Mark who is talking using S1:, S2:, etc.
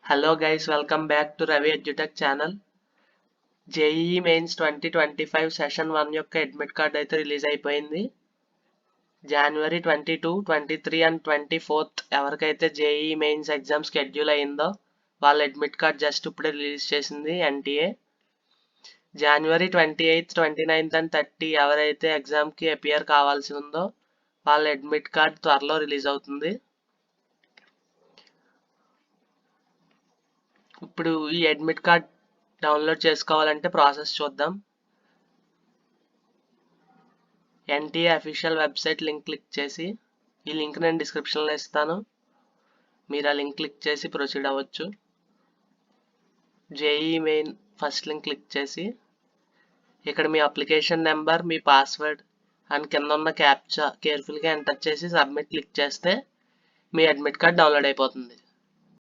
S1: Hello guys, welcome back to Ravi EduTech channel. JEE mains 2025 session 1 యొక్క admit card అయితే release అయిపోయింది. జనవరి 22, 23 and 24 ఎవరికైతే JEE mains exam schedule అయిందో వాళ్ళ admit card just ఇప్పుడే release చేసింది ఎన్టీఏ. జనవరి 28, 29 అండ్ 30 ఎవరైతే ఎగ్జామ్కి అపియర్ కావాల్సి ఉందో వాళ్ళ అడ్మిట్ కార్డ్ త్వరలో రిలీజ్ అవుతుంది. ఇప్పుడు ఈ అడ్మిట్ కార్డ్ డౌన్లోడ్ చేసుకోవాలంటే ప్రాసెస్ చూద్దాం. NTA official website link click చేసి, ఈ లింక్ నేను డిస్క్రిప్షన్లో ఇస్తాను, మీరు ఆ లింక్ క్లిక్ చేసి ప్రొసీడ్ అవ్వచ్చు. JEE main first link click చేసి ఇక్కడ మీ అప్లికేషన్ నెంబర్, మీ పాస్వర్డ్ అండ్ కింద ఉన్న క్యాప్చా కేర్ఫుల్గా ఎంటర్ చేసి సబ్మిట్ క్లిక్ చేస్తే మీ అడ్మిట్ కార్డ్ డౌన్లోడ్ అయిపోతుంది.